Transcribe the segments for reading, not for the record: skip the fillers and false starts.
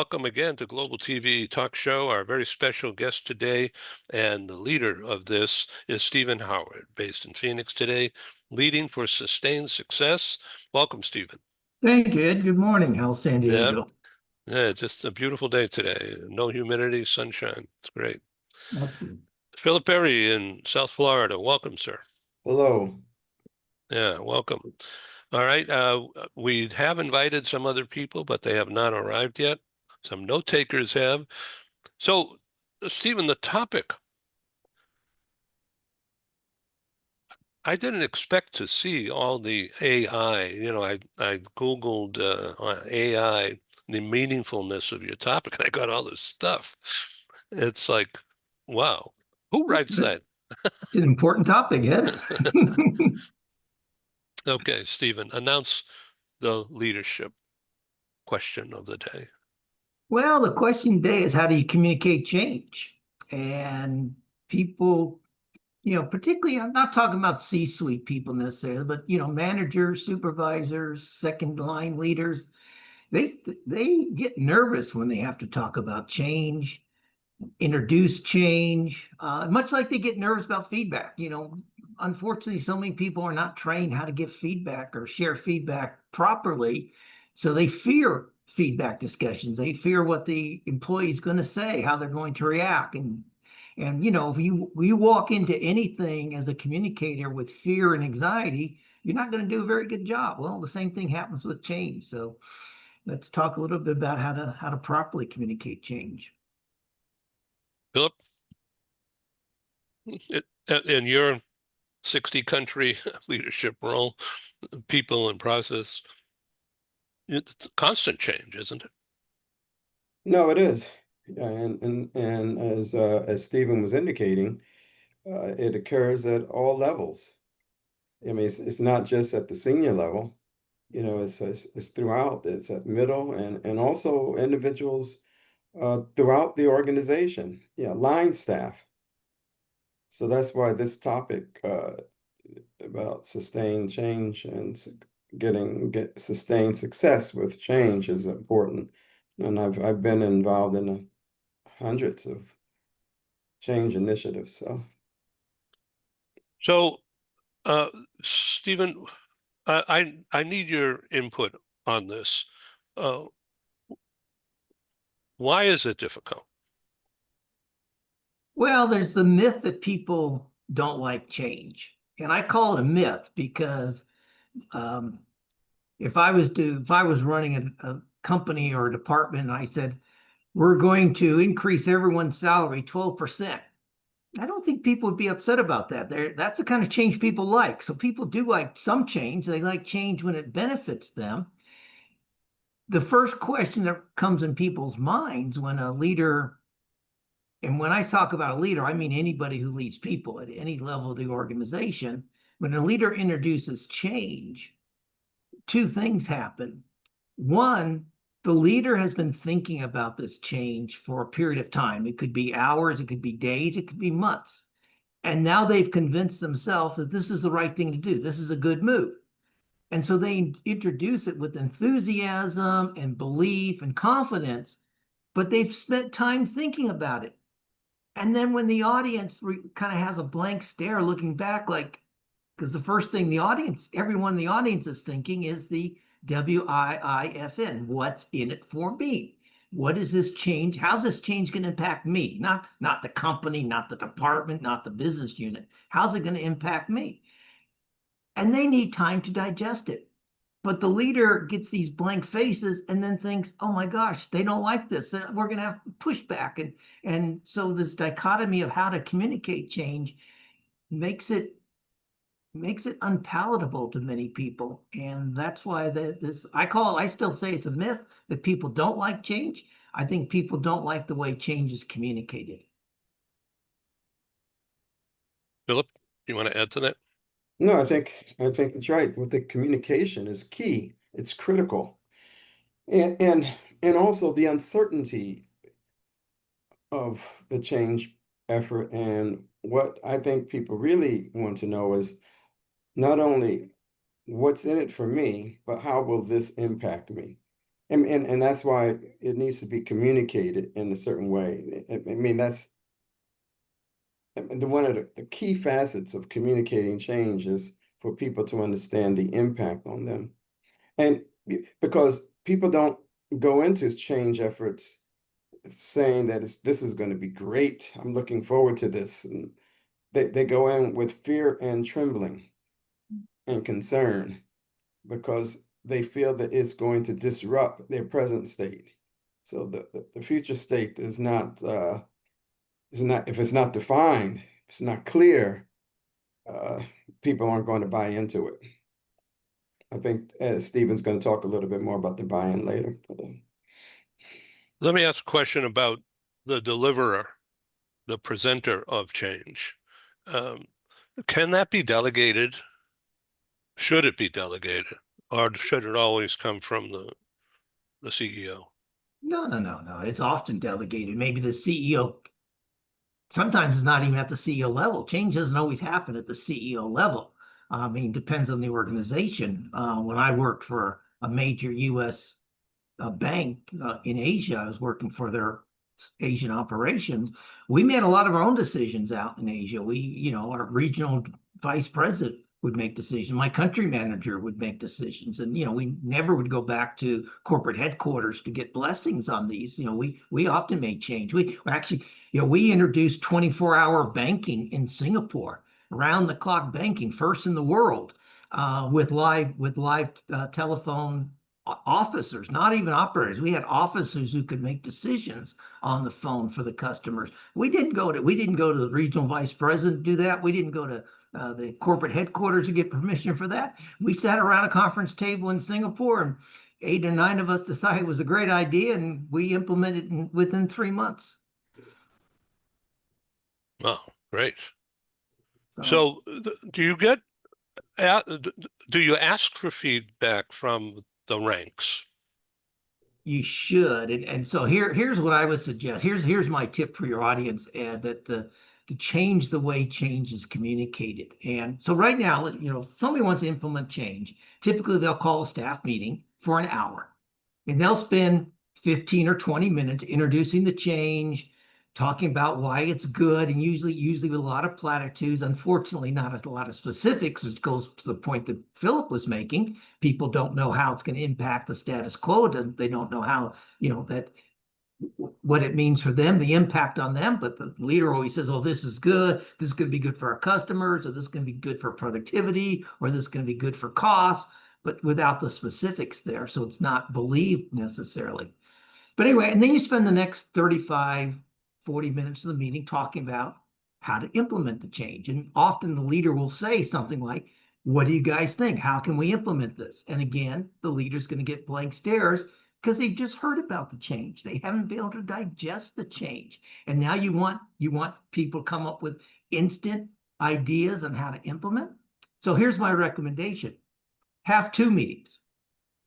Welcome again to Global TV Talk Show. Our very special guest today and the leader of this is Stephen Howard, based in Phoenix today, leading for sustained success. Welcome, Stephen. Thank you, Ed. Good morning. How's San Yeah, Diego? yeah, just a beautiful day today. No humidity, sunshine. It's great. Excellent. Philip Perry in South Florida. Welcome, sir. Hello. Yeah, welcome. All right. We have invited some other people, but they have not arrived yet. Some note takers have. So, Stephen, the topic, I didn't expect to see all the AI. I Googled AI, the meaningfulness of your topic, and I got all this stuff. It's like, wow, who writes that? It's an important topic, Ed. Okay, Stephen, announce the leadership question of the day. Well, the question today is how do you communicate change? And people, particularly, I'm not talking about C-suite people necessarily, but managers, supervisors, second line leaders, they get nervous when they have to talk about change, introduce change, much like they get nervous about feedback. Unfortunately, so many people are not trained how to give feedback or share feedback properly. So they fear feedback discussions. They fear what the employee is going to say, how they're going to react. And if you walk into anything as a communicator with fear and anxiety, you're not going to do a very good job. Well, the same thing happens with change. So let's talk a little bit about how to properly communicate change. Philip, in your 60 country leadership role, people and process, it's constant change, isn't it? No, it is. And as Stephen was indicating, it occurs at all levels. I mean, it's not just at the senior level, it's throughout, it's at middle and also individuals throughout the organization, line staff. So that's why this topic about sustained change and get sustained success with change is important. And I've been involved in hundreds of change initiatives. So, Stephen, I need your input on this. Uh, why is it difficult? Well, there's the myth that people don't like change. And I call it a myth because um, if I was running a company or a department and I said, we're going to increase everyone's salary 12%, I don't think people would be upset about that. That's the kind of change people like. So people do like some change. They like change when it benefits them. The first question that comes in people's minds when a leader, and when I talk about a leader, I mean anybody who leads people at any level of the organization. When a leader introduces change, two things happen. One, the leader has been thinking about this change for a period of time. It could be hours, it could be days, it could be months. And now they've convinced themselves that this is the right thing to do. This is a good move. And so they introduce it with enthusiasm and belief and confidence, but they've spent time thinking about it. And then when the audience kind of has a blank stare looking back, like, because the first thing everyone in the audience is thinking is the WIIFN, what's in it for me? What is this change? How's this change going to impact me? Not the company, not the department, not the business unit. How's it going to impact me? And they need time to digest it. But the leader gets these blank faces and then thinks, oh my gosh, they don't like this. We're going to have pushback. And so this dichotomy of how to communicate change makes it unpalatable to many people. And that's why I still say it's a myth that people don't like change. I think people don't like the way change is communicated. Philip, you want to add to that? No, I think it's right. With the communication is key. It's critical. And also the uncertainty of the change effort. And what I think people really want to know is not only what's in it for me, but how will this impact me? And that's why it needs to be communicated in a certain way. I mean, that's one of the key facets of communicating change is for people to understand the impact on them. And because people don't go into change efforts saying that this is going to be great, I'm looking forward to this. And they go in with fear and trembling and concern because they feel that it's going to disrupt their present state. So the future state is not, if it's not defined, if it's not clear, uh, people aren't going to buy into it. I think Stephen's going to talk a little bit more about the buy-in later. But, Let me ask a question about the deliverer, the presenter of change. Um, can that be delegated? Should it be delegated? Or should it always come from the CEO? No, no, no, no. It's often delegated. Maybe the CEO, sometimes it's not even at the CEO level. Change doesn't always happen at the CEO level. I mean, depends on the organization. When I worked for a major U.S. Bank in Asia, I was working for their Asian operations. We made a lot of our own decisions out in Asia. Our regional vice president would make decisions. My country manager would make decisions. And, we never would go back to corporate headquarters to get blessings on these. We often made change. We actually, we introduced 24-hour banking in Singapore, round the clock banking, first in the world, with live telephone officers, not even operators. We had officers who could make decisions on the phone for the customers. We didn't go to the regional vice president to do that. We didn't go to the corporate headquarters to get permission for that. We sat around a conference table in Singapore, and 8 or 9 of us decided it was a great idea, and we implemented it within 3 months. Oh, great. So So do you ask for feedback from the ranks? you should. And so here's what I would suggest. Here's my tip for your audience, Ed, that to change the way change is communicated. And so right now, if somebody wants to implement change, typically they'll call a staff meeting for an hour, and they'll spend 15 or 20 minutes introducing the change, talking about why it's good, and usually with a lot of platitudes. Unfortunately, not a lot of specifics, which goes to the point that Philip was making. People don't know how it's going to impact the status quo. They don't know how, that what it means for them, the impact on them. But the leader always says, "Oh, this is good. This is going to be good for our customers, or this is going to be good for productivity, or this is going to be good for costs," but without the specifics there. So it's not believed necessarily. But anyway, and then you spend the next 35, 40 minutes of the meeting talking about how to implement the change. And often the leader will say something like, "What do you guys think? How can we implement this?" And again, the leader's going to get blank stares because they've just heard about the change. They haven't been able to digest the change. And now you want people to come up with instant ideas on how to implement. So here's my recommendation. Have 2 meetings.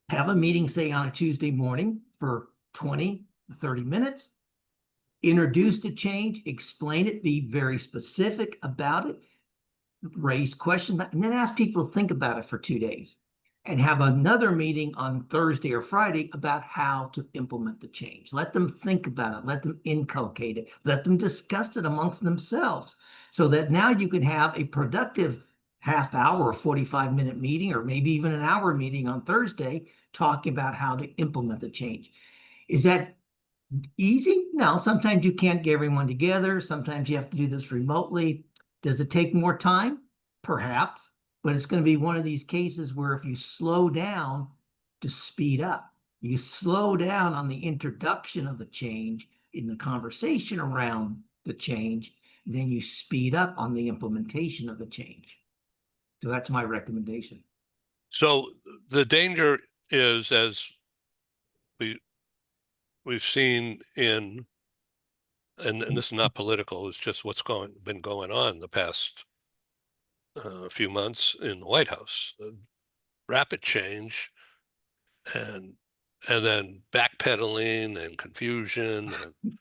Have a meeting, say, on a Tuesday morning for 20 to 30 minutes. Introduce the change, explain it, be very specific about it, raise questions, and then ask people to think about it for 2 days. And have another meeting on Thursday or Friday about how to implement the change. Let them think about it, let them inculcate it, let them discuss it amongst themselves, so that now you can have a productive half hour or 45-minute meeting, or maybe even an hour meeting on Thursday, talking about how to implement the change. Is that easy? No, sometimes you can't get everyone together. Sometimes you have to do this remotely. Does it take more time? Perhaps, but it's going to be one of these cases where if you slow down to speed up, you slow down on the introduction of the change in the conversation around the change, then you speed up on the implementation of the change. So that's my recommendation. So the danger is, as we've seen and this is not political, it's just what's been going on the past few months in the White House. Rapid change and then backpedaling and confusion and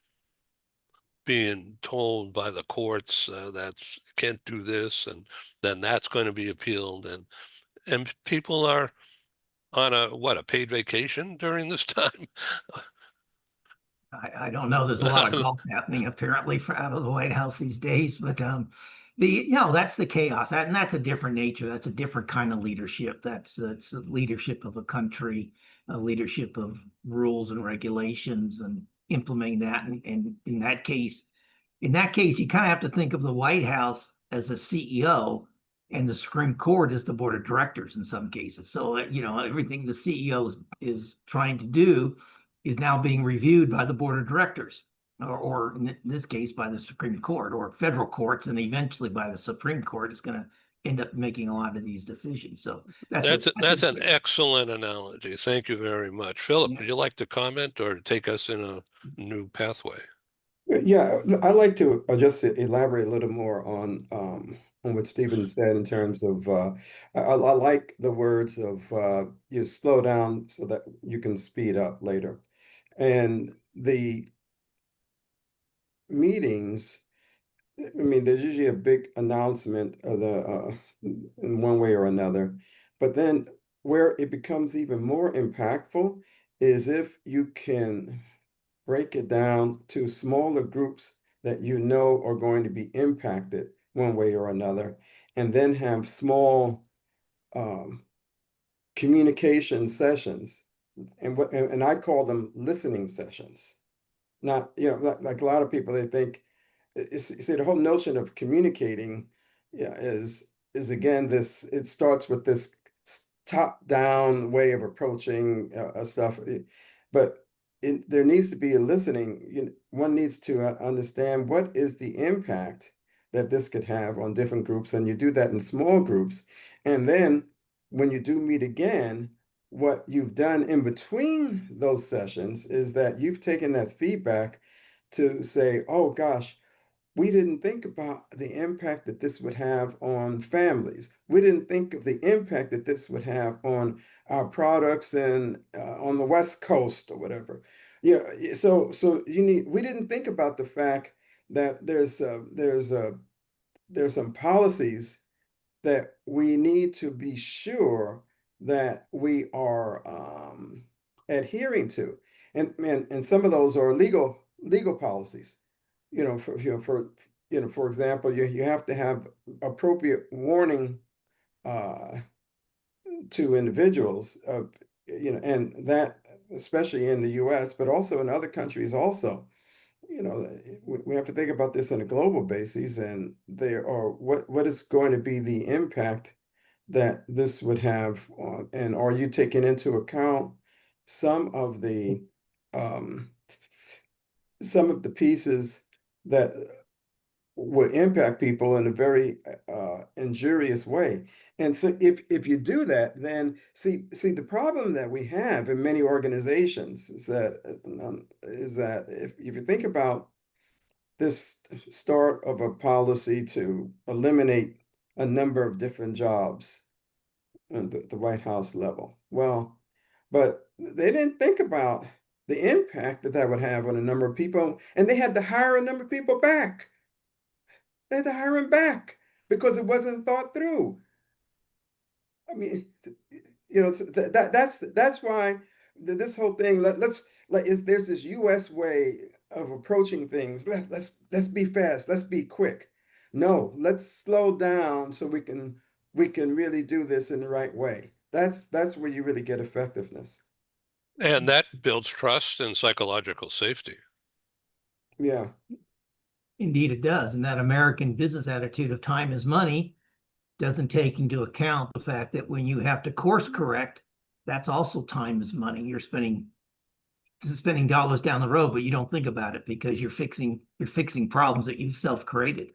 being told by the courts that you can't do this, and then that's going to be appealed, and people are on a paid vacation during this time? I don't know. There's a lot of golf happening apparently out of the White House these days, but that's the chaos. And that's a different nature. That's a different kind of leadership. That's the leadership of a country, a leadership of rules and regulations and implementing that. And in that case, you kind of have to think of the White House as a CEO and the Supreme Court as the board of directors in some cases. So, everything the CEO is trying to do is now being reviewed by the board of directors, or in this case, by the Supreme Court or federal courts, and eventually by the Supreme Court is going to end up making a lot of these decisions. So That's an excellent analogy. Thank you very much. Philip, yeah. would you like to comment or take us in a new pathway? Yeah, I'd like to just elaborate a little more on what Stephen said in terms of I like the words of you slow down so that you can speed up later. And the meetings, I mean, there's usually a big announcement of the in one way or another, but then where it becomes even more impactful is if you can break it down to smaller groups that you know are going to be impacted one way or another, and then have small um, communication sessions, and I call them listening sessions. Not, like a lot of people, they think, you see, the whole notion of communicating, yeah, is again this. It starts with this top-down way of approaching stuff, but there needs to be a listening. One needs to understand what is the impact that this could have on different groups, and you do that in small groups, and then when you do meet again, what you've done in between those sessions is that you've taken that feedback to say, oh gosh, we didn't think about the impact that this would have on families. We didn't think of the impact that this would have on our products and on the West Coast or whatever. So we didn't think about the fact that there's some policies that we need to be sure that we are adhering to, and some of those are legal policies. For example, you have to have appropriate warning uh, to individuals, and that especially in the U.S., but also in other countries also. We have to think about this on a global basis, and there are what is going to be the impact that this would have on, and are you taking into account some of the um, some of the pieces that will impact people in a very injurious way. And so if you do that, then see the problem that we have in many organizations is that if you think about this start of a policy to eliminate a number of different jobs at the White House level. Well, but they didn't think about the impact that would have on a number of people, and they had to hire a number of people back. They had to hire him back because it wasn't thought through. I mean, that's why this whole thing. Let's like is there's this U.S. way of approaching things. Let's be fast. Let's be quick. No, let's slow down so we can really do this in the right way. That's where you really get effectiveness. And that builds trust and psychological safety. Yeah. Indeed, it does. And that American business attitude of time is money doesn't take into account the fact that when you have to course correct, that's also time is money. You're spending dollars down the road, but you don't think about it because you're fixing problems that you've self-created.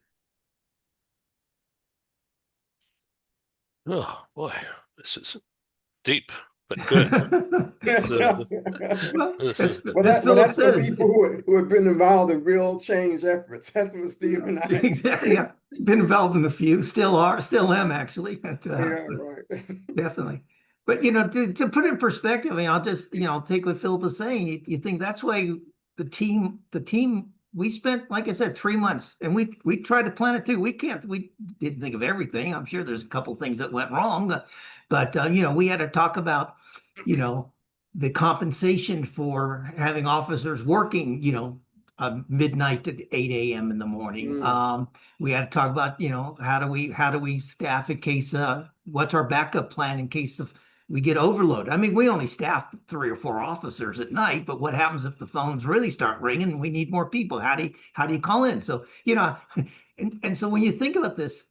Oh boy, this is deep, but good. Well, This as Philip That's for says, people who have been involved in real change efforts. That's what Steve and I. exactly. I've been involved in a few, still am actually. But, Yeah, right. definitely. But to put it in perspective, I mean, I'll just take what Philip was saying. You think that's why the team we spent, like I said, 3 months, and we tried to plan it too. We didn't think of everything. I'm sure there's a couple things that went wrong, but we had to talk about the compensation for having officers working, midnight to 8 a.m. in the morning. Mm. We had to talk about, how do we staff in case what's our backup plan in case of we get overloaded. I mean, we only staff 3 or 4 officers at night, but what happens if the phones really start ringing and we need more people? How do you call in? So, and so when you think about this,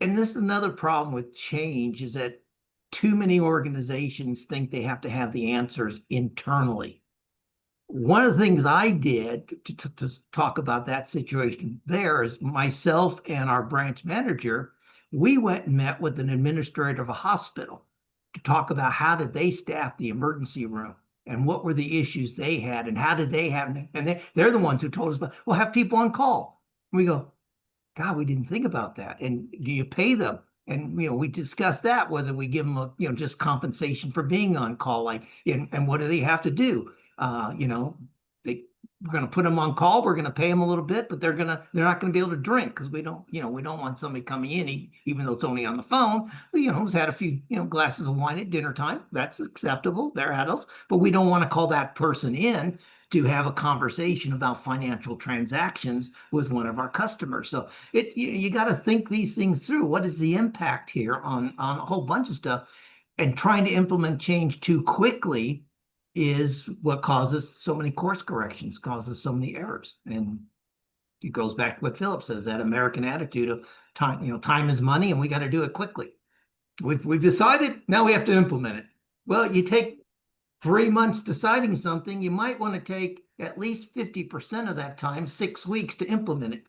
and this is another problem with change, is that too many organizations think they have to have the answers internally. One of the things I did to talk about that situation there is myself and our branch manager, we went and met with an administrator of a hospital to talk about how did they staff the emergency room and what were the issues they had and how did they have them. And they're the ones who told us about, well, have people on call. We go, God, we didn't think about that. And do you pay them? And we discussed that, whether we give them just compensation for being on call, like, and what do they have to do? We're going to put them on call. We're going to pay them a little bit, but they're not going to be able to drink because we don't want somebody coming in, even though it's only on the phone, who's had a few, glasses of wine at dinner time. That's acceptable. They're adults, but we don't want to call that person in to have a conversation about financial transactions with one of our customers. So you got to think these things through. What is the impact here on a whole bunch of stuff? And trying to implement change too quickly is what causes so many course corrections, causes so many errors. And it goes back to what Philip says, that American attitude of time, time is money and we got to do it quickly. We've decided, now we have to implement it. Well, you take 3 months deciding something, you might want to take at least 50% of that time, 6 weeks to implement it.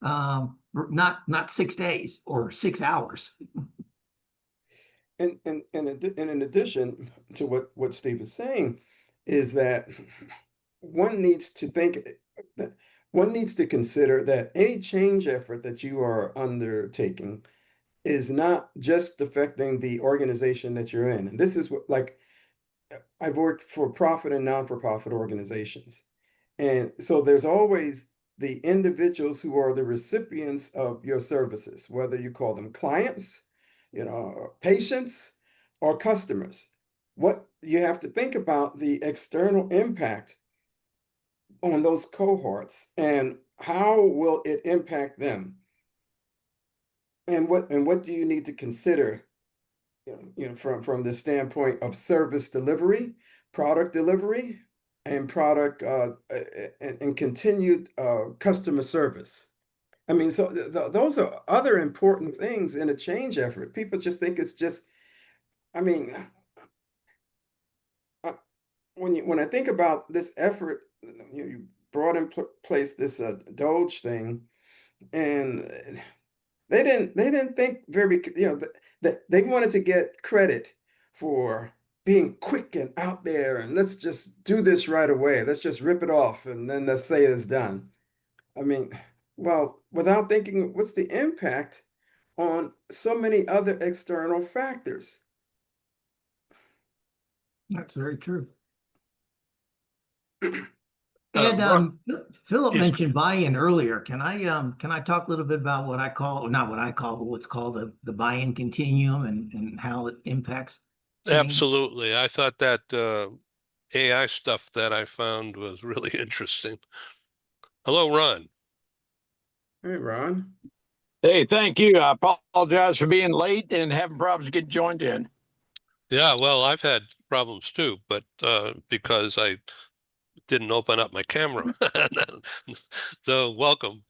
Not 6 days or 6 hours. And in addition to what Steve is saying, is that one needs to think that one needs to consider that any change effort that you are undertaking is not just affecting the organization that you're in. And this is what, like, I've worked for profit and non-for-profit organizations. And so there's always the individuals who are the recipients of your services, whether you call them clients, patients, or customers. What you have to think about the external impact on those cohorts and how will it impact them? And what do you need to consider, from the standpoint of service delivery, product delivery, and product and continued customer service. I mean, so those are other important things in a change effort. People just think it's just, I mean, when I think about this effort, you brought in place this Doge thing, and they didn't think very, that they wanted to get credit for being quick and out there, and let's just do this right away. Let's just rip it off, and then let's say it's done. I mean, well, without thinking, what's the impact on so many other external factors? That's very true. Uh, And Philip yes, mentioned buy-in earlier. Can I talk a little bit about what I call, or not what I call, but what's called the buy-in continuum and how it impacts change? absolutely. I thought that AI stuff that I found was really interesting. Hello, Ron. Hey, Ron. Hey, thank you. I apologize for being late and having problems getting joined in. Yeah, well, I've had problems too, but because I didn't open up my camera. So welcome.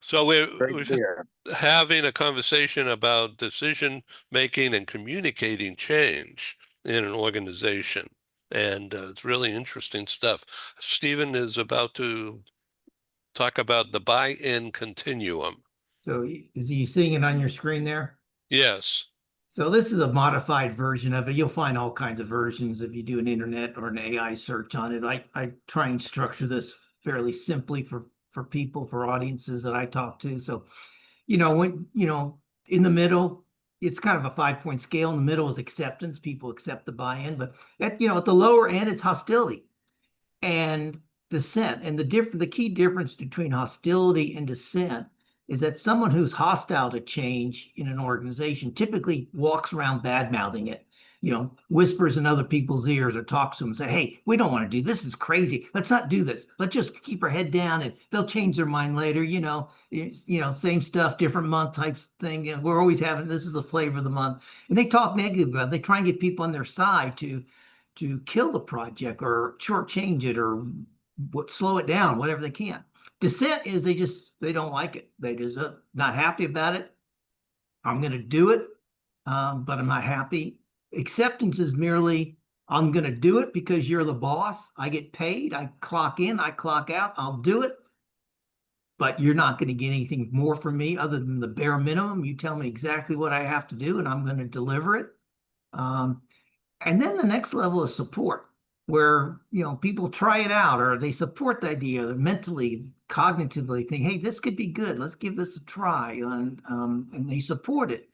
So Great to be we're here. having a conversation about decision making and communicating change in an organization. And it's really interesting stuff. Stephen is about to talk about the buy-in continuum. So is you seeing it on your screen there? Yes, So this is a modified version of it. You'll find all kinds of versions if you do an internet or an AI search on it. I try and structure this fairly simply for people, for audiences that I talk to. So, when, in the middle, it's kind of a 5-point scale. In the middle is acceptance. People accept the buy-in, but at the lower end, it's hostility and dissent. And the key difference between hostility and dissent is that someone who's hostile to change in an organization typically walks around bad mouthing it. whispers in other people's ears or talks to them and say, hey, we don't want to do this. This is crazy. Let's not do this. Let's just keep our head down and they'll change their mind later. Same stuff, different month type thing. And we're always having, this is the flavor of the month. And they talk negative about it. They try and get people on their side to kill the project or shortchange it or slow it down, whatever they can. Dissent is they don't like it. They just not happy about it. I'm going to do it, but I'm not happy. Acceptance is merely, I'm going to do it because you're the boss. I get paid. I clock in, I clock out. I'll do it. But you're not going to get anything more from me other than the bare minimum. You tell me exactly what I have to do, and I'm going to deliver it. And then the next level is support, where people try it out or they support the idea, or mentally, cognitively think, hey, this could be good. Let's give this a try, and they support it.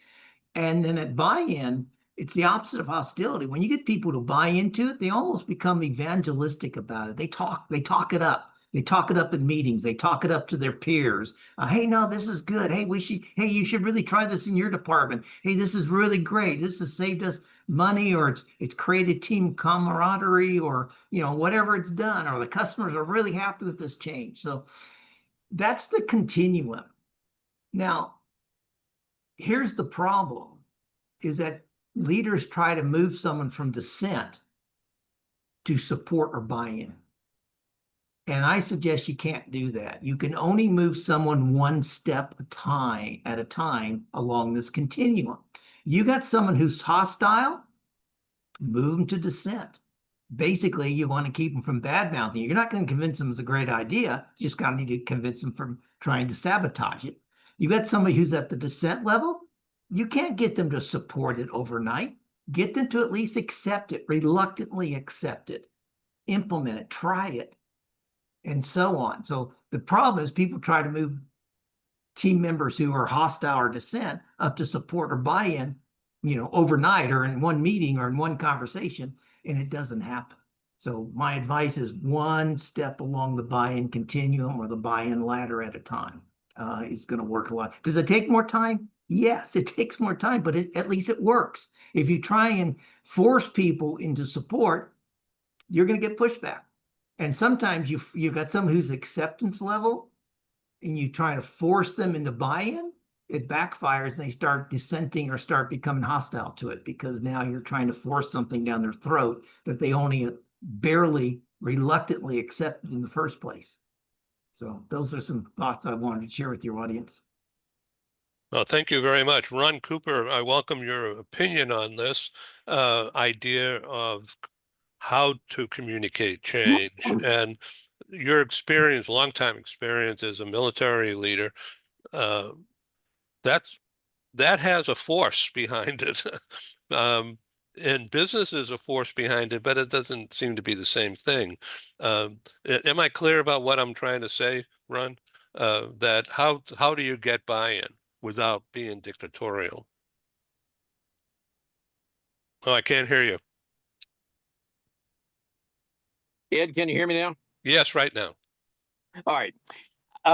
And then at buy-in, it's the opposite of hostility. When you get people to buy into it, they almost become evangelistic about it. They talk it up. They talk it up in meetings. They talk it up to their peers. Hey, no, this is good. Hey, you should really try this in your department. Hey, this is really great. This has saved us money, or it's created team camaraderie, or whatever it's done, or the customers are really happy with this change. So that's the continuum. Now, here's the problem, is that leaders try to move someone from dissent to support or buy-in. And I suggest you can't do that. You can only move someone one step at a time along this continuum. You got someone who's hostile, move them to dissent. Basically, you want to keep them from bad-mouthing. You're not going to convince them it's a great idea. You just got to need to convince them from trying to sabotage it. You got somebody who's at the dissent level. You can't get them to support it overnight. Get them to at least accept it, reluctantly accept it, implement it, try it, and so on. So the problem is people try to move team members who are hostile or dissent up to support or buy-in, overnight or in one meeting or in one conversation, and it doesn't happen. So my advice is one step along the buy-in continuum or the buy-in ladder at a time is going to work a lot. Does it take more time? Yes, it takes more time, but at least it works. If you try and force people into support, you're going to get pushback. And sometimes you've got someone whose acceptance level and you try to force them into buy-in, it backfires and they start dissenting or start becoming hostile to it, because now you're trying to force something down their throat that they only barely reluctantly accepted in the first place. So those are some thoughts I wanted to share with your audience. Well, thank you very much. Ron Cooper, I welcome your opinion on this idea of how to communicate change, and your experience, longtime experience as a military leader, that has a force behind it. And business is a force behind it, but it doesn't seem to be the same thing. Am I clear about what I'm trying to say, Ron? That how do you get buy-in without being dictatorial? Oh, I can't hear you. Ed, can you hear me now? Yes, right now. All right.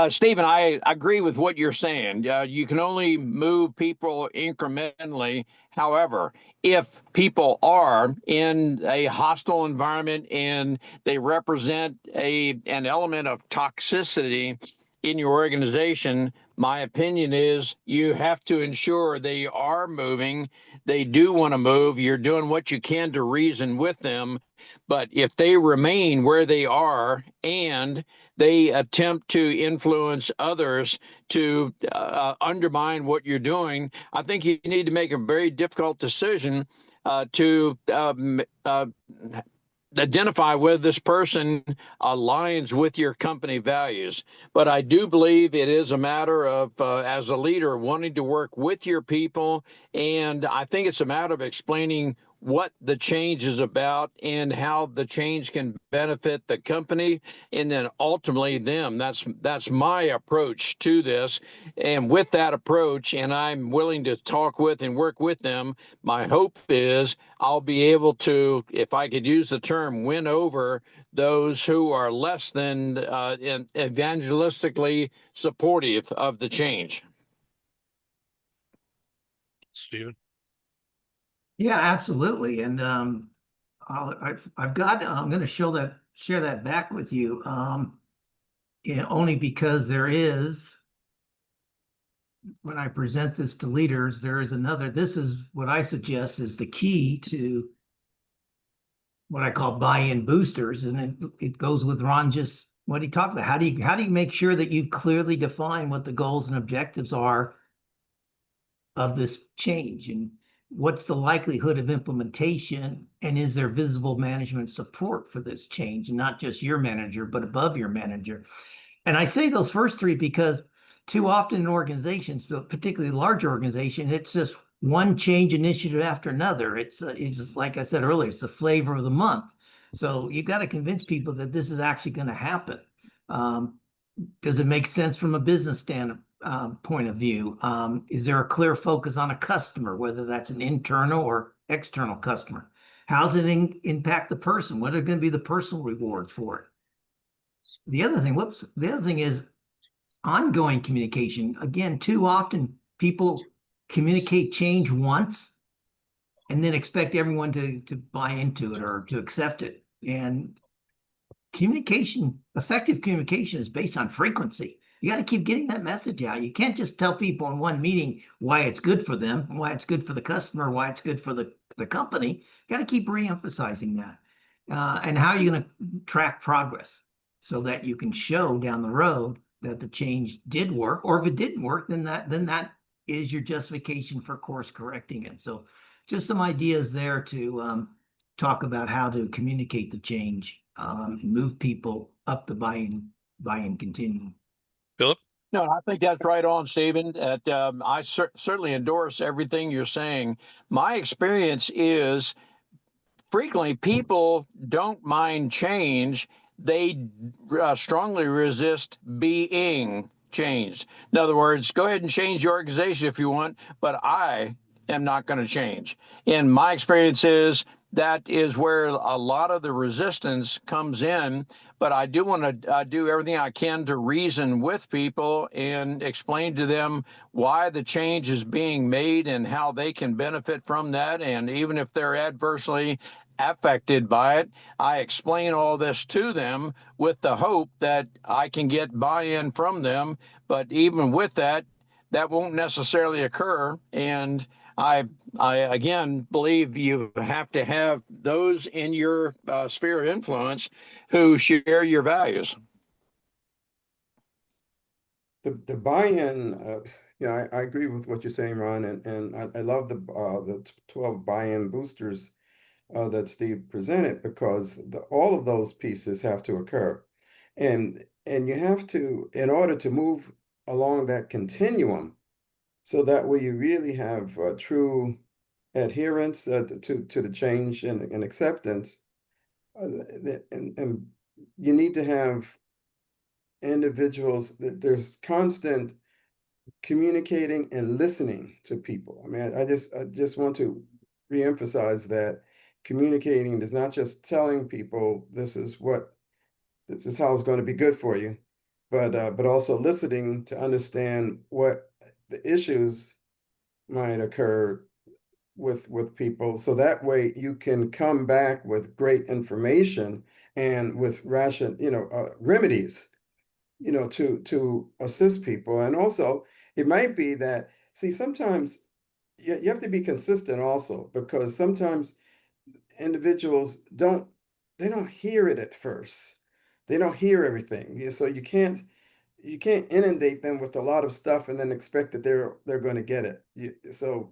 Stephen, I agree with what you're saying. You can only move people incrementally. However, if people are in a hostile environment and they represent an element of toxicity in your organization, my opinion is you have to ensure they are moving. They do want to move. You're doing what you can to reason with them. But if they remain where they are and they attempt to influence others to undermine what you're doing, I think you need to make a very difficult decision to identify whether this person aligns with your company values. But I do believe it is a matter of, as a leader, wanting to work with your people. And I think it's a matter of explaining what the change is about and how the change can benefit the company and then ultimately them. That's my approach to this. And with that approach, and I'm willing to talk with and work with them, my hope is I'll be able to, if I could use the term, win over those who are less than evangelistically supportive of the change. Stephen? Yeah, absolutely. And I've got I'm going to share that back with you. Only because there is, when I present this to leaders, there is another. This is what I suggest is the key to what I call buy-in boosters, and it goes with Ron just what he talked about. How do you make sure that you clearly define what the goals and objectives are of this change, and what's the likelihood of implementation, and is there visible management support for this change, not just your manager, but above your manager? And I say those first three because too often in organizations, but particularly large organization, it's just one change initiative after another. It's just like I said earlier, it's the flavor of the month. So you've got to convince people that this is actually going to happen. Um, does it make sense from a business point of view? Is there a clear focus on a customer, whether that's an internal or external customer? How's it impact the person? What are going to be the personal rewards for it? The other thing is ongoing communication. Again, too often people communicate change once and then expect everyone to buy into it or to accept it. And effective communication is based on frequency. You got to keep getting that message out. You can't just tell people in one meeting why it's good for them, why it's good for the customer, why it's good for the company. You got to keep re-emphasizing that. And how are you going to track progress so that you can show down the road that the change did work, or if it didn't work, then that is your justification for course correcting it. So just some ideas there to talk about how to communicate the change and move people up the buy-in continuum. Philip? No, I think that's right on, Stephen. That I certainly endorse everything you're saying. My experience is frequently people don't mind change. They strongly resist being changed. In other words, go ahead and change your organization if you want, but I am not going to change. In my experience that is where a lot of the resistance comes in. But I do want to do everything I can to reason with people and explain to them why the change is being made and how they can benefit from that. And even if they're adversely affected by it, I explain all this to them with the hope that I can get buy-in from them. But even with that, that won't necessarily occur. And I again believe you have to have those in your sphere of influence who share your values. The buy-in, I agree with what you're saying, Ron, and I love the 12 buy-in boosters that Steve presented, because all of those pieces have to occur, and you have to, in order to move along that continuum, so that way you really have true adherence to the change and acceptance, and you need to have individuals that there's constant communicating and listening to people. I mean, I just want to reemphasize that communicating is not just telling people this is how it's going to be good for you, but also listening to understand what the issues might occur with people, so that way you can come back with great information and with remedies, to assist people. And also, it might be that, see, sometimes you have to be consistent also, because sometimes individuals don't hear it at first. They don't hear everything. So you can't inundate them with a lot of stuff and then expect that they're going to get it. So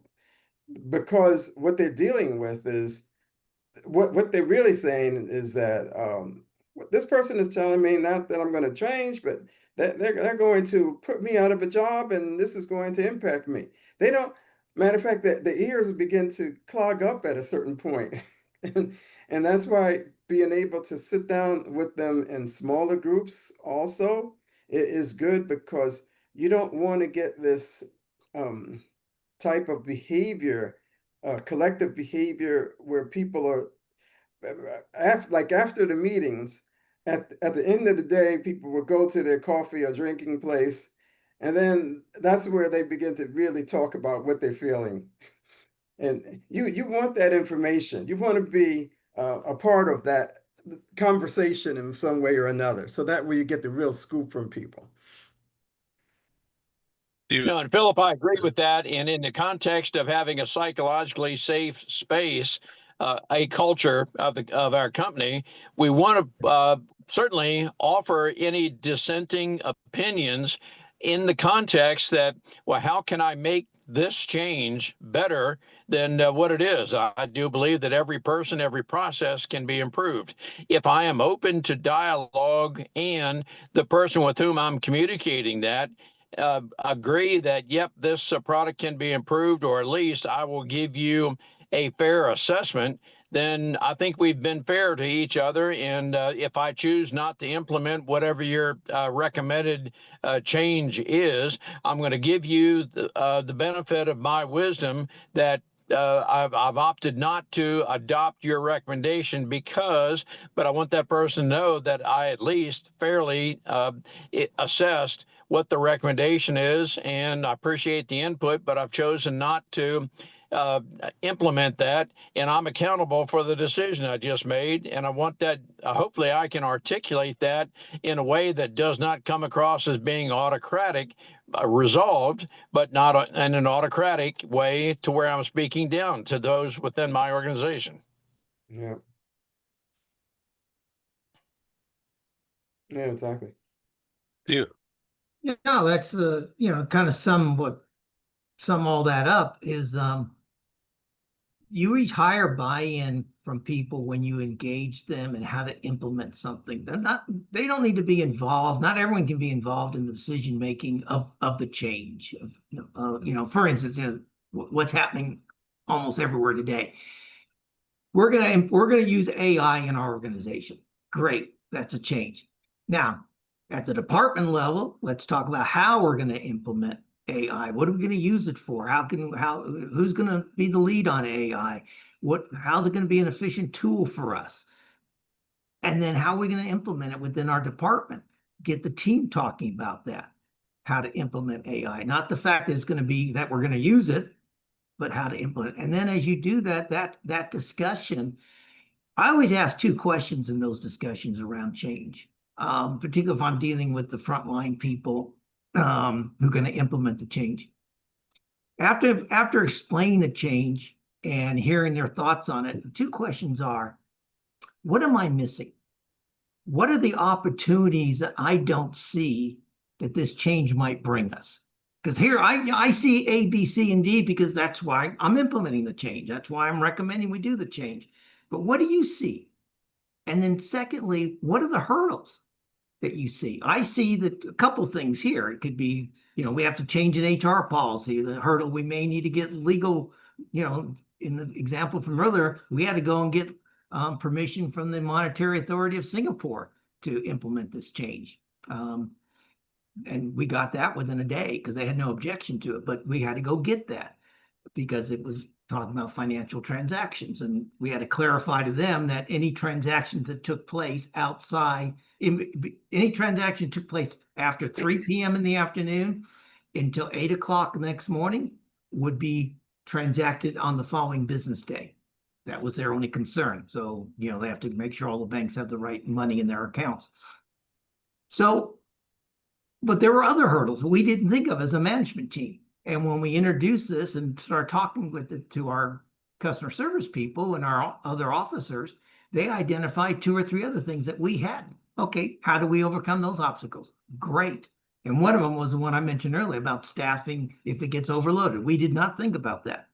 because what they're dealing with is what they're really saying is that this person is telling me not that I'm going to change, but that they're going to put me out of a job, and this is going to impact me. They don't. Matter of fact, the ears begin to clog up at a certain point, and that's why being able to sit down with them in smaller groups also is good, because you don't want to get this type of behavior, collective behavior, where people are after the meetings, at the end of the day, people will go to their coffee or drinking place, and then that's where they begin to really talk about what they're feeling. And you want that information. You want to be a part of that conversation in some way or another. So that way you get the real scoop from people. No, and Philip, I agree with that. And in the context of having a psychologically safe space, a culture of our company, we want to certainly offer any dissenting opinions in the context that, well, how can I make this change better than what it is? I do believe that every person, every process can be improved. If I am open to dialogue and the person with whom I'm communicating that agree that, yep, this product can be improved, or at least I will give you a fair assessment, then I think we've been fair to each other. And if I choose not to implement whatever your recommended change is, I'm going to give you the benefit of my wisdom that I've opted not to adopt your recommendation but I want that person to know that I at least fairly assessed what the recommendation is, and I appreciate the input, but I've chosen not to uh, implement that, and I'm accountable for the decision I just made. And I want that, hopefully I can articulate that in a way that does not come across as being autocratic, resolved, but not in an autocratic way to where I'm speaking down to those within my organization. Yeah. Yeah, exactly. Yeah. Yeah, that's kind of sum all that up is you reach higher buy-in from people when you engage them and how to implement something. They don't need to be involved. Not everyone can be involved in the decision making of the change. For instance, what's happening almost everywhere today. We're gonna use AI in our organization. Great, that's a change. Now, at the department level, let's talk about how we're gonna implement AI. What are we gonna use it for? Who's gonna be the lead on AI? How's it gonna be an efficient tool for us? And then how are we gonna implement it within our department? Get the team talking about that, how to implement AI, not the fact that it's gonna be that we're gonna use it, but how to implement it. And then as you do that discussion, I always ask two questions in those discussions around change, particularly if I'm dealing with the frontline people who are going to implement the change. After explaining the change and hearing their thoughts on it, the two questions are, what am I missing? What are the opportunities that I don't see that this change might bring us? Because here I see A, B, C, and D because that's why I'm implementing the change. That's why I'm recommending we do the change. But what do you see? And then secondly, what are the hurdles that you see? I see that a couple things here. It could be, we have to change an HR policy. The hurdle, we may need to get legal, in the example from earlier, we had to go and get permission from the Monetary Authority of Singapore to implement this change. And we got that within a day because they had no objection to it, but we had to go get that because it was talking about financial transactions. And we had to clarify to them that any transactions that took place any transaction took place after 3 p.m. in the afternoon until 8 o'clock the next morning would be transacted on the following business day. That was their only concern. So, they have to make sure all the banks have the right money in their accounts. So, but there were other hurdles we didn't think of as a management team. And when we introduced this and started talking to our customer service people and our other officers, they identified 2 or 3 other things that we hadn't. Okay, how do we overcome those obstacles? Great. And one of them was the one I mentioned earlier about staffing if it gets overloaded. We did not think about that.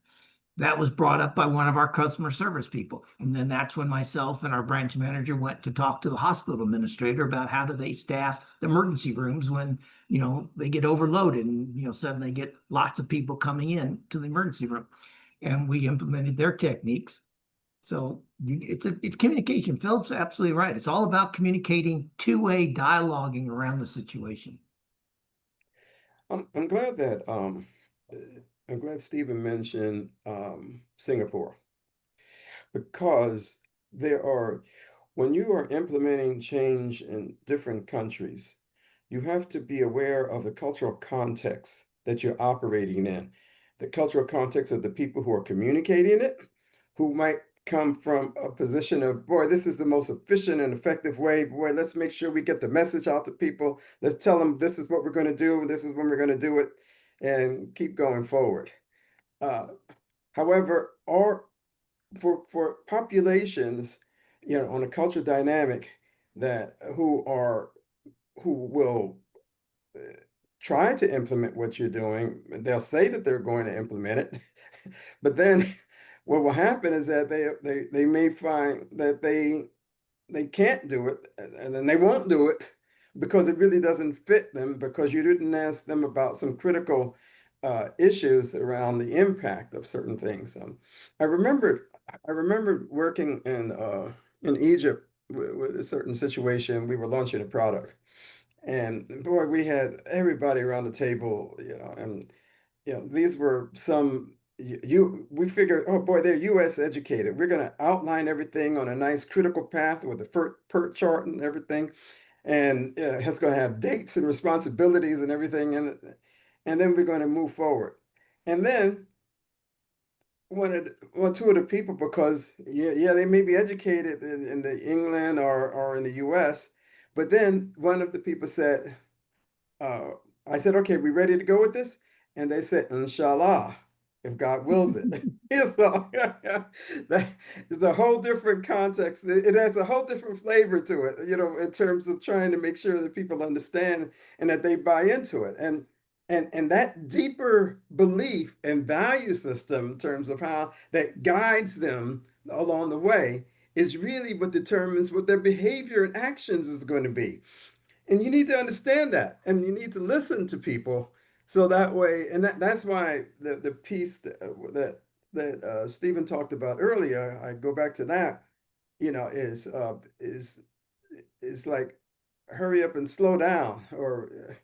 That was brought up by one of our customer service people. And then that's when myself and our branch manager went to talk to the hospital administrator about how do they staff the emergency rooms when, they get overloaded and, suddenly they get lots of people coming in to the emergency room. And we implemented their techniques. So it's communication. Philip's absolutely right. It's all about communicating, two-way dialoguing around the situation. I'm glad that I'm glad Stephen mentioned Singapore, because when you are implementing change in different countries, you have to be aware of the cultural context that you're operating in. the cultural context of the people who are communicating it, who might come from a position of, boy, this is the most efficient and effective way. Boy, let's make sure we get the message out to people. Let's tell them this is what we're going to do, and this is when we're going to do it, and keep going forward. Uh, However, for populations, on a culture dynamic that who will try to implement what you're doing, they'll say that they're going to implement it, but then what will happen is that they may find that they can't do it, and then they won't do it because it really doesn't fit them, because you didn't ask them about some critical issues around the impact of certain things. I remembered I remembered working in Egypt with a certain situation. We were launching a product, and boy, we had everybody around the table, and these were some we figured, oh boy, they're US educated. We're going to outline everything on a nice critical path with a PERT chart and everything. And it's going to have dates and responsibilities and everything. And then we're going to move forward. And then two of the people, because they may be educated in the England or in the US, but then one of the people said, uh, I said, okay, we ready to go with this? And they said, Inshallah, if God wills it. So that is a whole different context. It has a whole different flavor to it, in terms of trying to make sure that people understand and that they buy into it. And that deeper belief and value system in terms of how that guides them along the way is really what determines what their behavior and actions is going to be. And you need to understand that, and you need to listen to people, so that way, and that's why the piece that Stephen talked about earlier, I go back to that, is like hurry up and slow down, or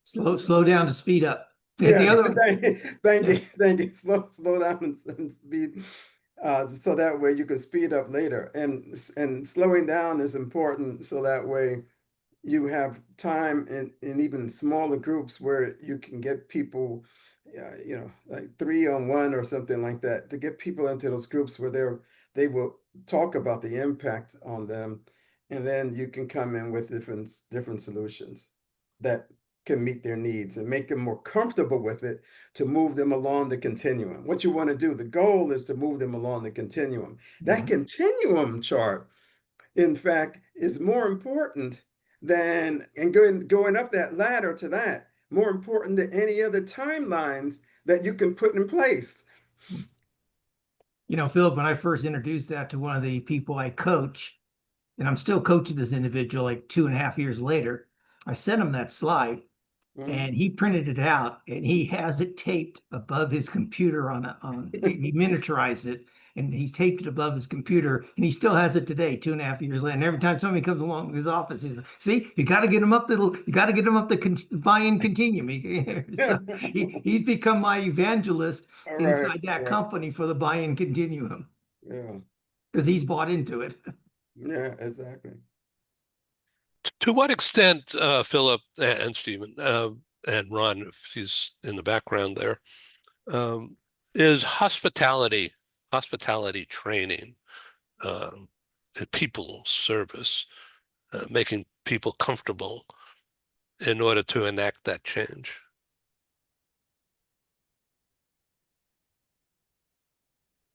Slow down to speed up. yeah, The other, thank you, slow down and speed, so that way you can speed up later, and slowing down is important, so that way you have time in even smaller groups where you can get people, like 3-on-1 or something like that, to get people into those groups where they will talk about the impact on them, and then you can come in with different solutions that can meet their needs and make them more comfortable with it, to move them along the continuum. What you want to do, the goal is to move them along the continuum. That continuum chart, in fact, is more important than, and going up that ladder to that, more important than any other timelines that you can put in place. Philip, when I first introduced that to one of the people I coach, and I'm still coaching this individual like 2.5 years later, I sent him that slide. And he printed it out, and he has it taped above his computer he miniaturized it, and he's taped it above his computer, and he still has it today, 2.5 years later. And every time somebody comes along his office, he's, see, you got to get him up the buy-in continuum. He's become my evangelist inside that company for the buy-in continuum. Yeah. Because he's bought into it. Yeah, exactly. To what extent, Philip and Stephen and Ron, if he's in the background there, is hospitality training, and people service, making people comfortable in order to enact that change?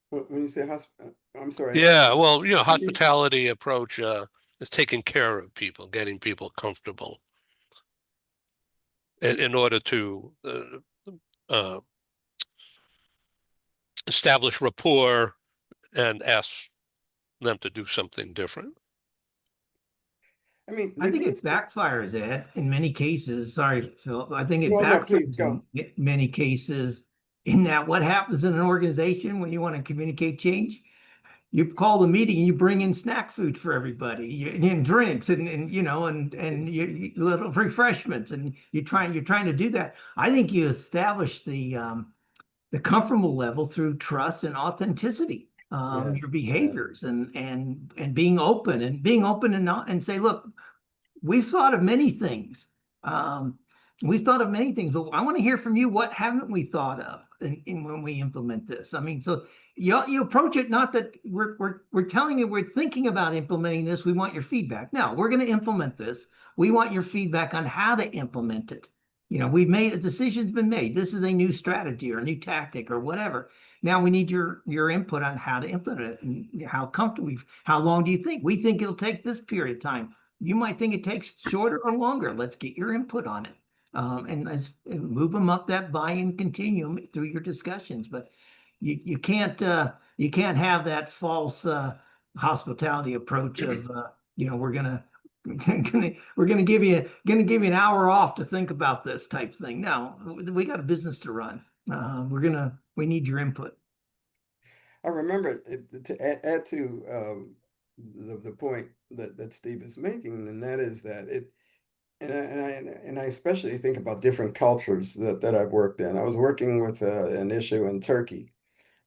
When you say I'm sorry. Yeah, well, hospitality approach is taking care of people, getting people comfortable in order to uh, establish rapport and ask them to do something different. I mean, I think it backfires, Ed, in many cases. Sorry, Phil. I think it well, no, please backfires go. in many cases, in that what happens in an organization when you want to communicate change, you call the meeting and you bring in snack food for everybody, and drinks, and little refreshments, and you're trying to do that. I think you establish the comfortable level through trust and authenticity, your behaviors, and being open, and say, look, we've thought of many things. But I want to hear from you. What haven't we thought of? in when we implement this. I mean, so you approach it not that we're telling you we're thinking about implementing this. We want your feedback. No, we're going to implement this. We want your feedback on how to implement it. You know, we've made a decision's been made. This is a new strategy or a new tactic or whatever. Now we need your input on how to implement it and how comfortable. How long do you think? We think it'll take this period of time. You might think it takes shorter or longer. Let's get your input on it. And move them up that buy-in continuum through your discussions. But you can't have that false hospitality approach of we're gonna give you an hour off to think about this type thing. No, we got a business to run. We need your input. I remember to add to the point that Steve is making, and that is that I especially think about different cultures that I've worked in. I was working with an issue in Turkey,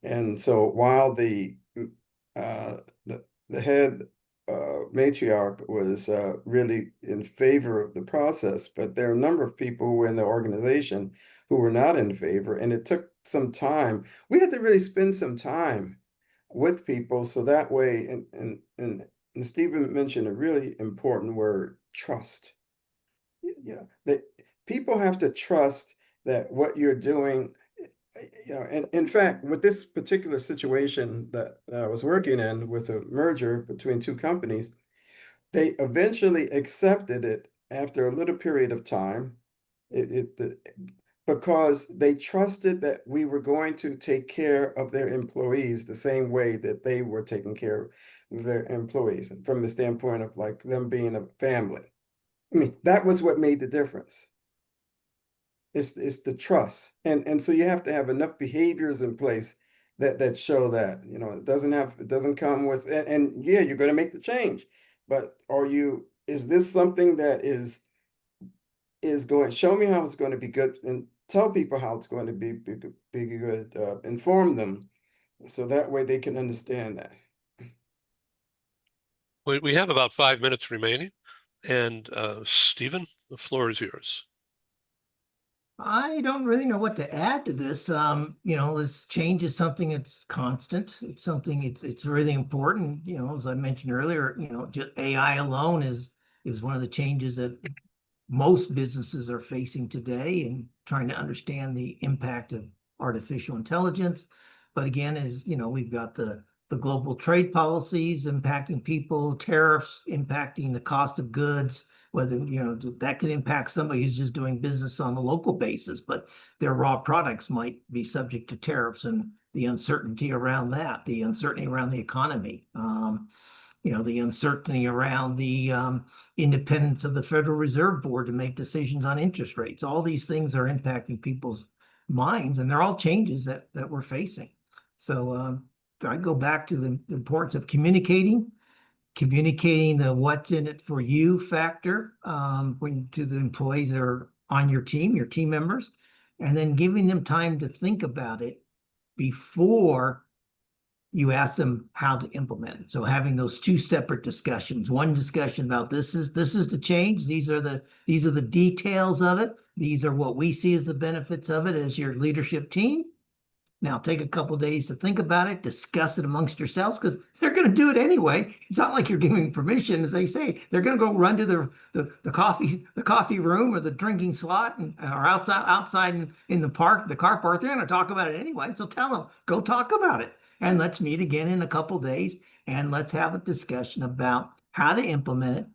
and so while uh, the head matriarch was really in favor of the process, but there are a number of people who were in the organization who were not in favor, and it took some time. We had to really spend some time with people so that way, and Stephen mentioned a really important word, trust. That people have to trust that what you're doing, and in fact, with this particular situation that I was working in with a merger between two companies, they eventually accepted it after a little period of time. Because they trusted that we were going to take care of their employees the same way that they were taking care of their employees, from the standpoint of like them being a family. I mean, that was what made the difference. It's the trust. And so you have to have enough behaviors in place that show that, it doesn't come with, and yeah, you're going to make the change, but is this something that is going, show me how it's going to be good, and tell people how it's going to be good, inform them so that way they can understand that. We have about 5 minutes remaining. And Stephen, the floor is yours. I don't really know what to add to this. This change is something that's constant. It's something it's really important. As I mentioned earlier, just AI alone is one of the changes that most businesses are facing today and trying to understand the impact of artificial intelligence. But again, as we've got the global trade policies impacting people, tariffs impacting the cost of goods, whether that could impact somebody who's just doing business on a local basis, but their raw products might be subject to tariffs and the uncertainty around that, the uncertainty around the economy. The uncertainty around the independence of the Federal Reserve Board to make decisions on interest rates. All these things are impacting people's minds, and they're all changes that we're facing. So I go back to the importance of communicating the what's in it for you factor to the employees that are on your team members, and then giving them time to think about it before you ask them how to implement it. So having those two separate discussions, one discussion about this is the change. These are the details of it. These are what we see as the benefits of it as your leadership team. Now take a couple days to think about it, discuss it amongst yourselves, because they're going to do it anyway. It's not like you're giving permission, as they say. They're going to go run to the coffee room or the drinking slot or outside in the park, the car park. They're going to talk about it anyway. So tell them, go talk about it. And let's meet again in a couple days and let's have a discussion about how to implement it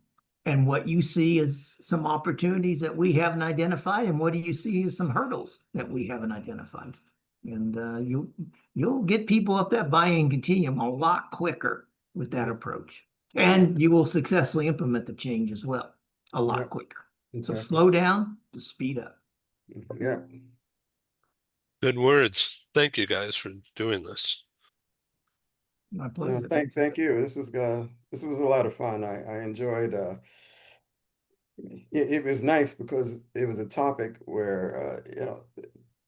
and what you see as some opportunities that we haven't identified and what do you see as some hurdles that we haven't identified. And you'll get people up that buy-in continuum a lot quicker with that approach. And you will successfully implement the change as well a lot quicker. Exactly. So slow down to speed up. Yeah. Good words. Thank you guys for doing this. My pleasure. Thank you. This was a lot of fun. I enjoyed it was nice because it was a topic where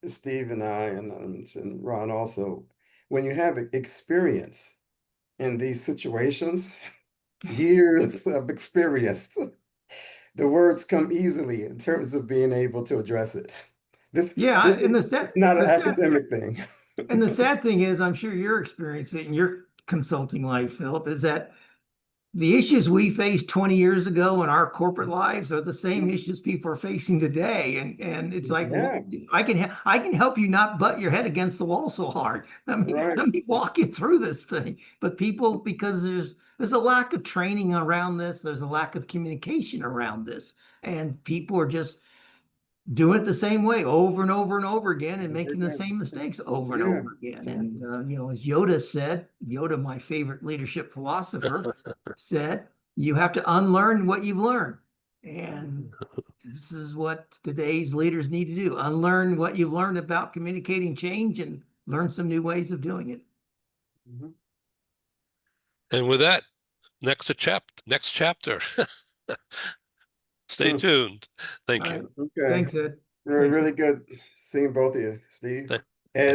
Steve and I and Ron also, when you have experience in these situations, years of experience, the words come easily in terms of being able to address it. This Yeah, this and is it's not an the sad academic thing. and the sad thing is, I'm sure you're experiencing it in your consulting life, Philip, is that the issues we faced 20 years ago in our corporate lives are the same issues people are facing today. And it's like, well, Yeah, I can help you not butt your head against the wall so hard. right. Let me walk you through this thing. But people, because there's a lack of training around this, there's a lack of communication around this, and people are just doing it the same way over and over and over again and Over making the again. same mistakes over and Yeah, over again. And, exactly. as Yoda said, Yoda, my favorite leadership philosopher, said, you have to unlearn what you've learned. And this is what today's leaders need to do. Unlearn what you've learned about communicating change and learn some new ways of doing it. Mhm. And with that, next chapter. Stay tuned. All Thank you. right. Okay. Thanks, Ed. Really, Thanks, really Ed. good seeing both of you, Steve.